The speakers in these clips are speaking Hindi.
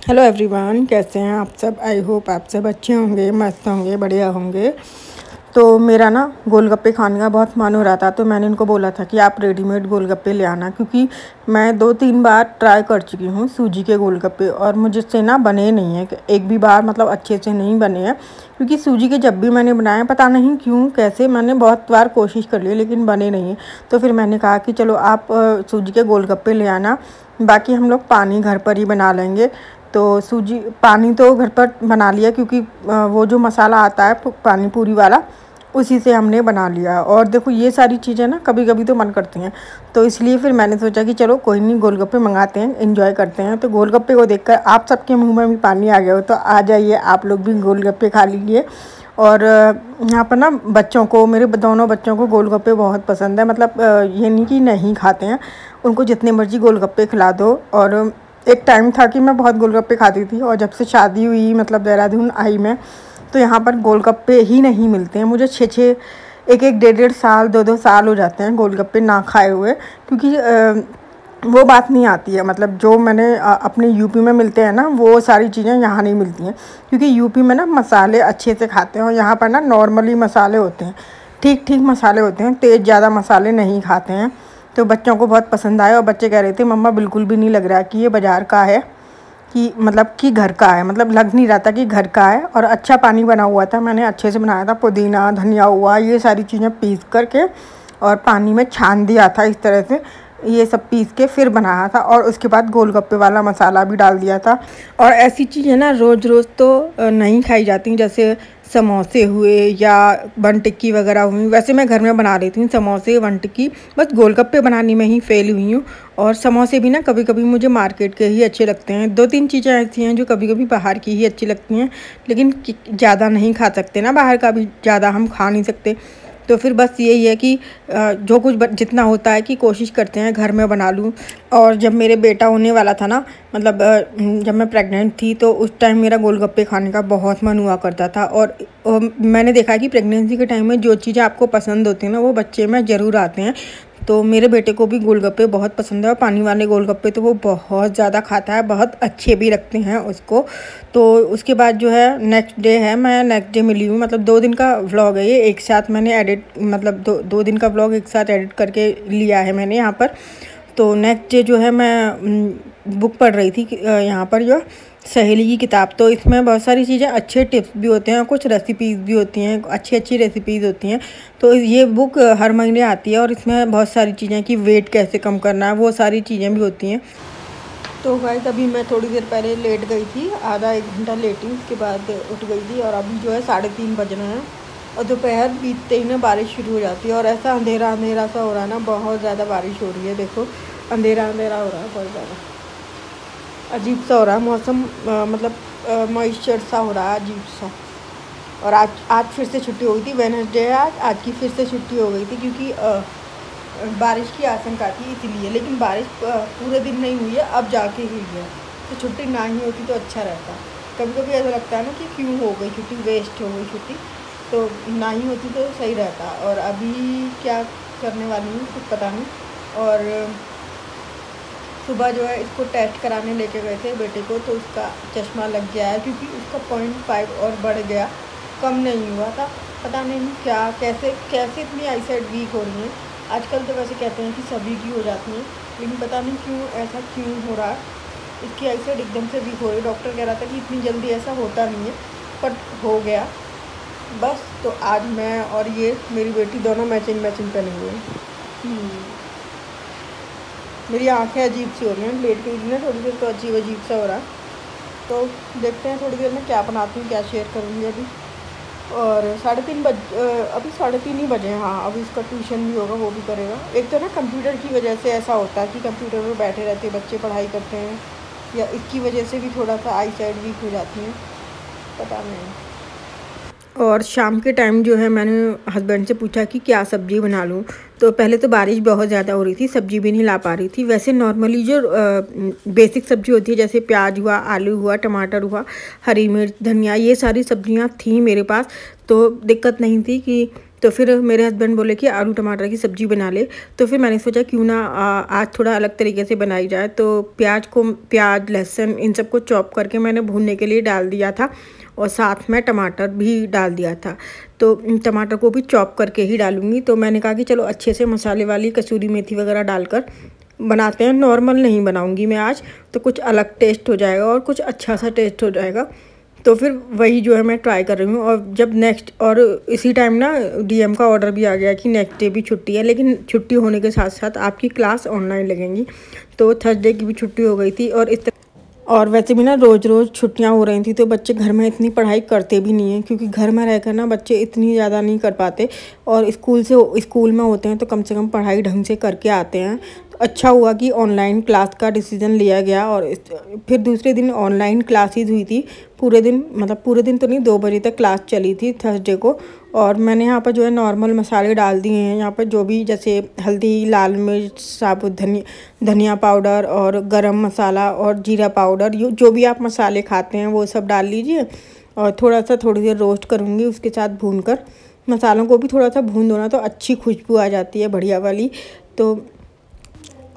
हेलो एवरीवन, कैसे हैं आप सब। आई होप आप सब अच्छे होंगे, मस्त होंगे, बढ़िया होंगे। तो मेरा ना गोलगप्पे खाने का बहुत मन हो रहा था, तो मैंने उनको बोला था कि आप रेडीमेड गोलगप्पे ले आना, क्योंकि मैं 2-3 बार ट्राई कर चुकी हूँ सूजी के गोलगप्पे और मुझसे ना बने नहीं हैं। एक भी बार मतलब अच्छे से नहीं बने हैं, क्योंकि सूजी के जब भी मैंने बनाए पता नहीं क्यों कैसे मैंने बहुत बार कोशिश कर ली लेकिन बने नहीं हैं। तो फिर मैंने कहा कि चलो आप सूजी के गोलगप्पे ले आना, बाकी हम लोग पानी घर पर ही बना लेंगे। तो सूजी पानी तो घर पर बना लिया, क्योंकि वो जो मसाला आता है पानी पूरी वाला उसी से हमने बना लिया। और देखो ये सारी चीज़ें ना कभी कभी तो मन करती हैं, तो इसलिए फिर मैंने सोचा कि चलो कोई नहीं, गोलगप्पे मंगाते हैं, एंजॉय करते हैं। तो गोलगप्पे को देखकर आप सबके मुंह में भी पानी आ गया हो, तो आ जाइए आप लोग भी गोलगप्पे खा लीजिए। और यहाँ पर ना बच्चों को, मेरे दोनों बच्चों को गोलगप्पे बहुत पसंद है। मतलब ये नहीं कि नहीं खाते हैं, उनको जितने मर्जी गोलगप्पे खिला दो। और एक टाइम था कि मैं बहुत गोलगप्पे खाती थी, और जब से शादी हुई मतलब देहरादून आई मैं, तो यहाँ पर गोलगप्पे ही नहीं मिलते हैं। मुझे 6-6 1-1 1.5-1.5 साल 2-2 साल हो जाते हैं गोलगप्पे ना खाए हुए, क्योंकि वो बात नहीं आती है। मतलब जो मैंने अपने यूपी में मिलते हैं ना, वो सारी चीज़ें यहाँ नहीं मिलती हैं, क्योंकि यूपी में ना मसाले अच्छे से खाते हैं और यहाँ पर ना नॉर्मली मसाले होते हैं, ठीक ठीक मसाले होते हैं, तेज़ ज़्यादा मसाले नहीं खाते हैं। तो बच्चों को बहुत पसंद आया और बच्चे कह रहे थे मम्मा बिल्कुल भी नहीं लग रहा कि ये बाज़ार का है, कि मतलब कि घर का है। मतलब लग नहीं रहा था कि घर का है। और अच्छा पानी बना हुआ था, मैंने अच्छे से बनाया था, पुदीना धनिया हुआ ये सारी चीज़ें पीस करके और पानी में छान दिया था इस तरह से, ये सब पीस के फिर बनाया था। और उसके बाद गोलगप्पे वाला मसाला भी डाल दिया था। और ऐसी चीज़ें ना रोज़ रोज़ तो नहीं खाई जाती, जैसे समोसे हुए या बन टिक्की वगैरह हुई। वैसे मैं घर में बना लेती हूँ समोसे बन टिक्की, बस गोलगप्पे बनाने में ही फेल हुई हूँ। और समोसे भी ना कभी कभी मुझे मार्केट के ही अच्छे लगते हैं। 2-3 चीज़ें ऐसी हैं जो कभी कभी बाहर की ही अच्छी लगती हैं, लेकिन ज़्यादा नहीं खा सकते ना, बाहर का भी ज़्यादा हम खा नहीं सकते। तो फिर बस यही है कि जो कुछ जितना होता है कि कोशिश करते हैं घर में बना लूँ। और जब मेरे बेटा होने वाला था ना, मतलब जब मैं प्रेग्नेंट थी, तो उस टाइम मेरा गोलगप्पे खाने का बहुत मन हुआ करता था। और मैंने देखा कि प्रेगनेंसी के टाइम में जो चीज़ें आपको पसंद होती हैं ना, वो बच्चे में ज़रूर आते हैं। तो मेरे बेटे को भी गोलगप्पे बहुत पसंद है, और पानी वाले गोलगप्पे तो वो बहुत ज़्यादा खाता है, बहुत अच्छे भी लगते हैं उसको। तो उसके बाद जो है नेक्स्ट डे है, मैं नेक्स्ट डे मिली हूँ। मतलब 2 दिन का व्लॉग है ये, एक साथ मैंने एडिट, मतलब 2 दिन का व्लॉग एक साथ एडिट करके लिया है मैंने यहाँ पर। तो नेक्स्ट डे जो है मैं बुक पढ़ रही थी यहाँ पर जो सहेली की किताब। तो इसमें बहुत सारी चीज़ें, अच्छे टिप्स भी होते हैं, कुछ रेसिपीज़ भी होती हैं, अच्छी अच्छी रेसिपीज़ होती हैं। तो ये बुक हर महीने आती है और इसमें बहुत सारी चीज़ें कि वेट कैसे कम करना है, वो सारी चीज़ें भी होती हैं। तो गाइस अभी मैं थोड़ी देर पहले लेट गई थी, आधा 1 घंटा लेटी, उसके बाद उठ गई थी। और अभी जो है 3:30 बज रहे हैं, और दोपहर बीतते ही ना बारिश शुरू हो जाती है। और ऐसा अंधेरा अंधेरा सा हो रहा है ना, बहुत ज़्यादा बारिश हो रही है। देखो अंधेरा अंधेरा हो रहा है, बहुत ज़्यादा अजीब सा हो रहा है मौसम, मतलब मॉइस्चर सा हो रहा है, अजीब सा। और आज फिर से छुट्टी हो गई थी, वेडनेसडे है आज की फिर से छुट्टी हो गई थी, क्योंकि बारिश की आशंका थी इसलिए। लेकिन बारिश पूरे दिन नहीं हुई है, अब जाके हुई है। तो छुट्टी ना ही होती तो अच्छा रहता। कभी कभी ऐसा लगता है ना कि क्यों हो गई छुट्टी, वेस्ट हो गई छुट्टी, तो ना ही होती तो सही रहता। और अभी क्या करने वाली हूँ कुछ पता नहीं। और सुबह जो है इसको टेस्ट कराने लेके गए थे बेटे को, तो उसका चश्मा लग गया है, क्योंकि उसका 0.5 और बढ़ गया, कम नहीं हुआ था। पता नहीं क्या कैसे इतनी आईसाइट वीक हो रही है आजकल। तो वैसे कहते हैं कि सभी की हो जाती हैं, लेकिन पता नहीं क्यों हो रहा है, इसकी आईसाइट एकदम से वीक हो रही है। डॉक्टर कह रहा था कि इतनी जल्दी ऐसा होता नहीं है, बट हो गया बस। तो आज मैं और ये मेरी बेटी दोनों मैचिंग पहने हुए हैं। मेरी आंखें अजीब सी हो रही हैं, लेट गई ना थोड़ी देर, तो अजीब सा हो रहा है। तो देखते हैं थोड़ी देर में क्या बनाती हूँ, क्या शेयर करूँगी अभी। और अभी 3:30 ही बजे हैं। हाँ, अभी इसका ट्यूशन भी होगा, वो भी करेगा। एक तो ना कंप्यूटर की वजह से ऐसा होता है कि कंप्यूटर पर बैठे रहते बच्चे, पढ़ाई करते हैं, या इसकी वजह से भी थोड़ा सा आई साइड वीक हो जाती है, पता नहीं। और शाम के टाइम जो है मैंने हस्बैंड से पूछा कि क्या सब्ज़ी बना लूँ। तो पहले तो बारिश बहुत ज़्यादा हो रही थी, सब्ज़ी भी नहीं ला पा रही थी। वैसे नॉर्मली जो बेसिक सब्ज़ी होती है, जैसे प्याज हुआ, आलू हुआ, टमाटर हुआ, हरी मिर्च, धनिया, ये सारी सब्ज़ियाँ थी मेरे पास, तो दिक्कत नहीं थी कि तो फिर मेरे हस्बैंड बोले कि आलू टमाटर की सब्ज़ी बना ले। तो फिर मैंने सोचा क्यों ना आज थोड़ा अलग तरीके से बनाई जाए। तो प्याज लहसुन इन सबको चॉप करके मैंने भूनने के लिए डाल दिया था और साथ में टमाटर भी डाल दिया था। तो टमाटर को भी चॉप करके ही डालूँगी। तो मैंने कहा कि चलो अच्छे से मसाले वाली कसूरी मेथी वगैरह डालकर बनाते हैं। नॉर्मल नहीं बनाऊँगी मैं आज, तो कुछ अलग टेस्ट हो जाएगा और कुछ अच्छा सा टेस्ट हो जाएगा। तो फिर वही जो है मैं ट्राई कर रही हूँ। और जब नेक्स्ट और इसी टाइम ना डीएम का ऑर्डर भी आ गया कि नेक्स्ट डे भी छुट्टी है, लेकिन छुट्टी होने के साथ साथ आपकी क्लास ऑनलाइन लगेंगी। तो थर्सडे की भी छुट्टी हो गई थी। और वैसे भी ना रोज़ रोज़ छुट्टियां हो रही थी, तो बच्चे घर में इतनी पढ़ाई करते भी नहीं हैं, क्योंकि घर में रहकर ना बच्चे इतनी ज़्यादा नहीं कर पाते। और स्कूल में होते हैं तो कम से कम पढ़ाई ढंग से करके आते हैं। तो अच्छा हुआ कि ऑनलाइन क्लास का डिसीज़न लिया गया। और फिर दूसरे दिन ऑनलाइन क्लासेस हुई थी पूरे दिन, मतलब पूरे दिन तो नहीं, 2 बजे तक क्लास चली थी थर्सडे को। और मैंने यहाँ पर जो है नॉर्मल मसाले डाल दिए हैं। यहाँ पर जो भी, जैसे हल्दी, लाल मिर्च, साबुत धनिया पाउडर और गरम मसाला और जीरा पाउडर, जो भी आप मसाले खाते हैं वो सब डाल लीजिए। और थोड़ी देर रोस्ट करूँगी उसके साथ भूनकर। मसालों को भी थोड़ा सा भून दो ना तो अच्छी खुशबू आ जाती है बढ़िया वाली। तो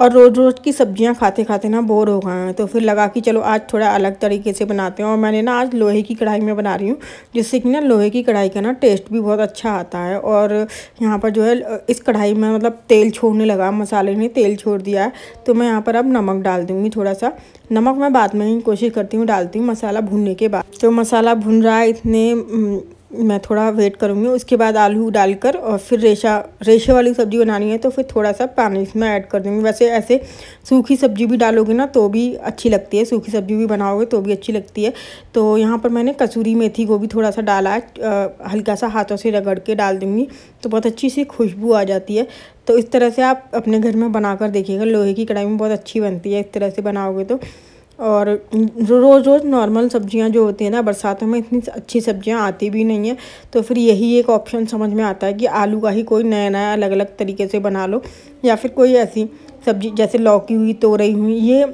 और रोज़ रोज़ की सब्जियां खाते खाते ना बोर हो गए हैं, तो फिर लगा कि चलो आज थोड़ा अलग तरीके से बनाते हैं। और मैंने ना आज लोहे की कढ़ाई में बना रही हूँ, जिससे कि ना लोहे की कढ़ाई का ना टेस्ट भी बहुत अच्छा आता है। और यहाँ पर जो है इस कढ़ाई में मतलब तेल छोड़ने लगा, मसाले ने तेल छोड़ दिया है। तो मैं यहाँ पर अब नमक डाल दूँगी थोड़ा सा। नमक मैं बाद में ही कोशिश करती हूँ डालती हूँ, मसाला भूनने के बाद। तो मसाला भुन रहा है, इतने मैं थोड़ा वेट करूँगी। उसके बाद आलू डालकर और फिर रेशे वाली सब्ज़ी बनानी है, तो फिर थोड़ा सा पानी इसमें ऐड कर दूँगी। वैसे ऐसे सूखी सब्ज़ी भी डालोगे ना तो भी अच्छी लगती है, सूखी सब्ज़ी भी बनाओगे तो भी अच्छी लगती है। तो यहाँ पर मैंने कसूरी मेथी को भी थोड़ा सा डाला है, हल्का सा हाथों से रगड़ के डाल दूँगी, तो बहुत अच्छी सी खुशबू आ जाती है। तो इस तरह से आप अपने घर में बनाकर देखिएगा, लोहे की कढ़ाई में बहुत अच्छी बनती है इस तरह से बनाओगे तो। और रोज़ रोज़ नॉर्मल सब्जियां जो होती हैं ना, बरसातों में इतनी अच्छी सब्जियां आती भी नहीं है। तो फिर यही एक ऑप्शन समझ में आता है कि आलू का ही कोई नया नया अलग अलग तरीके से बना लो, या फिर कोई ऐसी सब्जी जैसे लौकी हुई, तोरई हुई, ये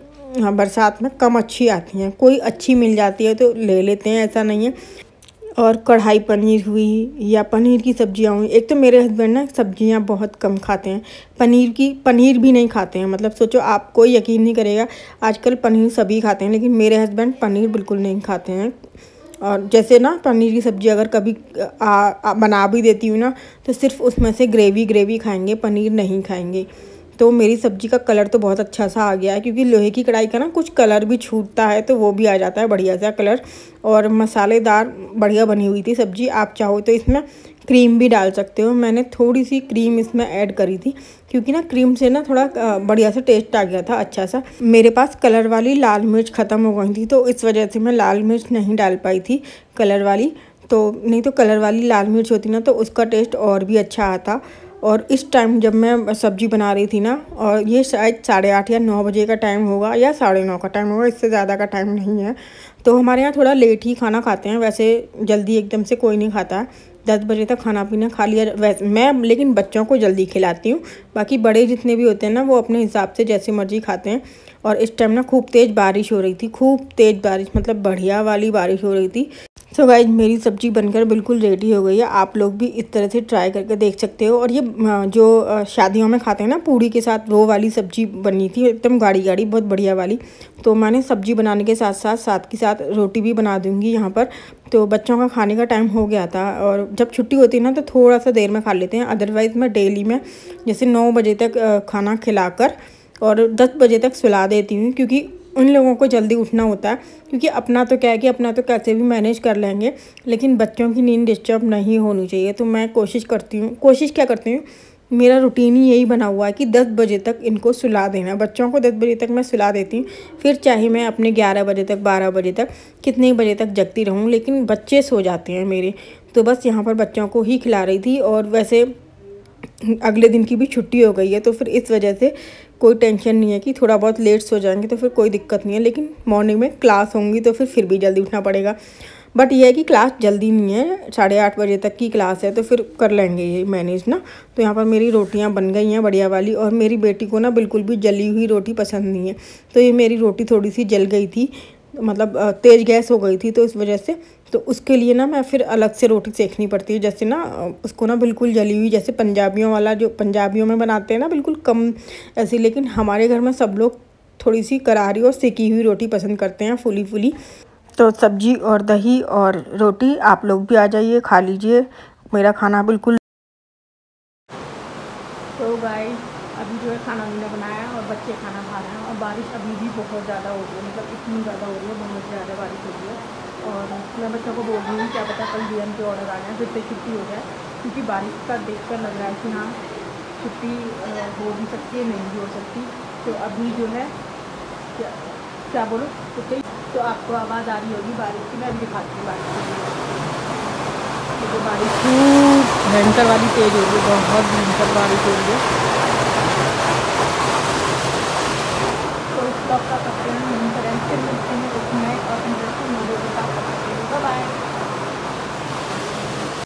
बरसात में कम अच्छी आती हैं। कोई अच्छी मिल जाती है तो ले लेते हैं, ऐसा नहीं है। और कढ़ाई पनीर हुई या पनीर की सब्जियां हुई। एक तो मेरे हस्बैंड ना सब्जियां बहुत कम खाते हैं, पनीर भी नहीं खाते हैं। मतलब सोचो, आप कोई यकीन नहीं करेगा, आजकल पनीर सभी खाते हैं, लेकिन मेरे हस्बैंड पनीर बिल्कुल नहीं खाते हैं। और जैसे ना पनीर की सब्ज़ी अगर कभी बना भी देती हूँ ना, तो सिर्फ उसमें से ग्रेवी खाएंगे, पनीर नहीं खाएंगे। तो मेरी सब्ज़ी का कलर तो बहुत अच्छा सा आ गया है, क्योंकि लोहे की कढ़ाई का ना कुछ कलर भी छूटता है, तो वो भी आ जाता है बढ़िया सा कलर। और मसालेदार बढ़िया बनी हुई थी सब्ज़ी। आप चाहो तो इसमें क्रीम भी डाल सकते हो। मैंने थोड़ी सी क्रीम इसमें ऐड करी थी, क्योंकि ना क्रीम से ना थोड़ा बढ़िया सा टेस्ट आ गया था अच्छा सा। मेरे पास कलर वाली लाल मिर्च ख़त्म हो गई थी, तो इस वजह से मैं लाल मिर्च नहीं डाल पाई थी कलर वाली। तो नहीं तो कलर वाली लाल मिर्च होती ना तो उसका टेस्ट और भी अच्छा आता। और इस टाइम जब मैं सब्ज़ी बना रही थी ना, और ये शायद 8:30 या 9 बजे का टाइम होगा, या 9:30 का टाइम होगा, इससे ज़्यादा का टाइम नहीं है। तो हमारे यहाँ थोड़ा लेट ही खाना खाते हैं, वैसे जल्दी एकदम से कोई नहीं खाता है। 10 बजे तक खाना पीना खा लिया वैसे मैं, लेकिन बच्चों को जल्दी खिलाती हूँ। बाकी बड़े जितने भी होते हैं ना, वो अपने हिसाब से जैसे मर्जी खाते हैं। और इस टाइम ना खूब तेज़ बारिश हो रही थी, खूब तेज़ बारिश, मतलब बढ़िया वाली बारिश हो रही थी। सो गाइज, मेरी सब्ज़ी बनकर बिल्कुल रेडी हो गई है। आप लोग भी इस तरह से ट्राई करके देख सकते हो। और ये जो शादियों में खाते हैं ना पूड़ी के साथ, वो वाली सब्ज़ी बनी थी एकदम गाढ़ी गाढ़ी, बहुत बढ़िया वाली। तो मैंने सब्ज़ी बनाने के साथ साथ रोटी भी बना दूँगी यहाँ पर। तो बच्चों का खाने का टाइम हो गया था, और जब छुट्टी होती है ना तो थोड़ा सा देर में खा लेते हैं। अदरवाइज़ मैं डेली में जैसे 9 बजे तक खाना खिलाकर और 10 बजे तक सुला देती हूँ, क्योंकि उन लोगों को जल्दी उठना होता है। क्योंकि अपना तो क्या है कि अपना तो कैसे भी मैनेज कर लेंगे, लेकिन बच्चों की नींद डिस्टर्ब नहीं होनी चाहिए। तो मैं कोशिश क्या करती हूँ, मेरा रूटीन ही यही बना हुआ है कि 10 बजे तक इनको सुला देना। बच्चों को 10 बजे तक मैं सुला देती हूँ, फिर चाहे मैं अपने 11 बजे तक, 12 बजे तक, कितने बजे तक जगती रहूँ, लेकिन बच्चे सो जाते हैं मेरे। तो बस यहाँ पर बच्चों को ही खिला रही थी। और वैसे अगले दिन की भी छुट्टी हो गई है, तो फिर इस वजह से कोई टेंशन नहीं है कि थोड़ा बहुत लेट सो जाएंगे, तो फिर कोई दिक्कत नहीं है। लेकिन मॉर्निंग में क्लास होंगी तो फिर भी जल्दी उठना पड़ेगा। बट ये है कि क्लास जल्दी नहीं है, 8:30 बजे तक की क्लास है, तो फिर कर लेंगे ये मैनेज ना। तो यहाँ पर मेरी रोटियाँ बन गई हैं बढ़िया वाली। और मेरी बेटी को ना बिल्कुल भी जली हुई रोटी पसंद नहीं है, तो ये मेरी रोटी थोड़ी सी जल गई थी, मतलब तेज़ गैस हो गई थी, तो इस वजह से तो उसके लिए ना मैं फिर अलग से रोटी सेकनी पड़ती है। जैसे ना उसको ना बिल्कुल जली हुई, जैसे पंजाबियों वाला जो पंजाबियों में बनाते हैं ना, बिल्कुल कम ऐसी। लेकिन हमारे घर में सब लोग थोड़ी सी करारी और सेकी हुई रोटी पसंद करते हैं, फुली फुली। तो सब्जी और दही और रोटी, आप लोग भी आ जाइए, खा लीजिए मेरा खाना बिल्कुल। तो गाइस अभी जो है खाना मैंने बनाया और बच्चे खाना खा रहे हैं, और बारिश अभी भी बहुत ज़्यादा हो रही है, मतलब इतनी ज़्यादा हो रही है, बहुत ज़्यादा बारिश हो रही है। और मैं बच्चों को बोल रही हूँ क्या पता कल DM के ऑर्डर आ जाए, फिर से छुट्टी हो जाए, क्योंकि बारिश का देखकर लग रहा है कि हाँ छुट्टी हो भी सकती है, नहीं भी हो सकती। तो अभी जो है क्या बोलूँ, तो आपको आवाज़ आ रही होगी बारिश की, मैं अभी दिखाती हूँ बारिश। तो बारिश खूब भयंकर वाली तेज़ हो रही है, बहुत भयंकर बारिश हो रही है। तो इस ब्लॉग का करते हैं यहीं पर एंड, फिर मिलते हैं।